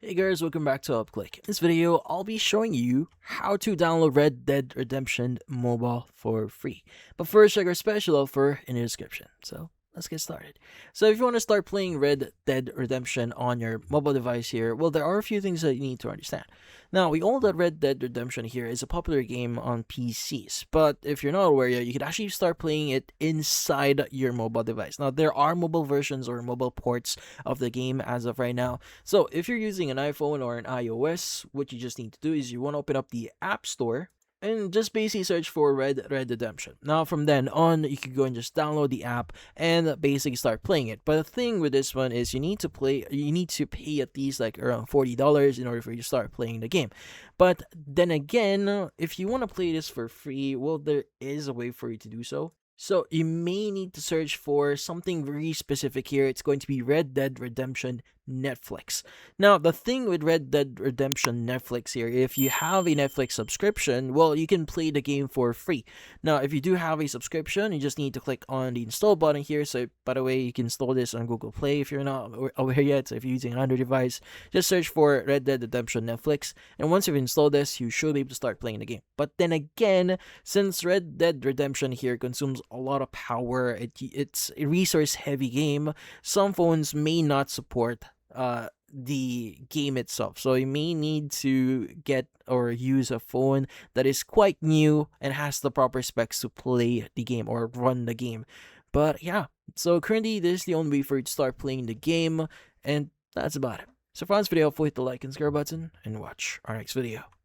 Hey guys, welcome back to UpClick. In this video, I'll be showing you how to download Red Dead Redemption Mobile for free. But first, check our special offer in the description. So let's get started. So if you want to start playing Red Dead Redemption on your mobile device here, well, there are a few things that you need to understand. Now, we all know that Red Dead Redemption here is a popular game on PCs, but if you're not aware yet, you can actually start playing it inside your mobile device. Now, there are mobile versions or mobile ports of the game as of right now. So if you're using an iPhone or an iOS, what you just need to do is you want to open up the App Store and just basically search for Red Redemption. Now from then on, you can go and just download the app and basically start playing it. But the thing with this one is you need to pay at least like around $40 in order for you to start playing the game. But then again, if you want to play this for free, well, there is a way for you to do so. So you may need to search for something very specific here. It's going to be Red Dead Redemption Netflix. Now, the thing with Red Dead Redemption Netflix here, if you have a Netflix subscription, well, you can play the game for free. Now, if you do have a subscription, you just need to click on the install button here. So, by the way, you can install this on Google Play if you're not aware yet. So, if you're using an Android device, just search for Red Dead Redemption Netflix. And once you've installed this, you should be able to start playing the game. But then again, since Red Dead Redemption here consumes a lot of power, it's a resource heavy game, some phones may not support the game itself. So you may need to get or use a phone that is quite new and has the proper specs to play the game or run the game. But yeah, so currently this is the only way for you to start playing the game, and that's about it. So for this video, hit the like and subscribe button and watch our next video.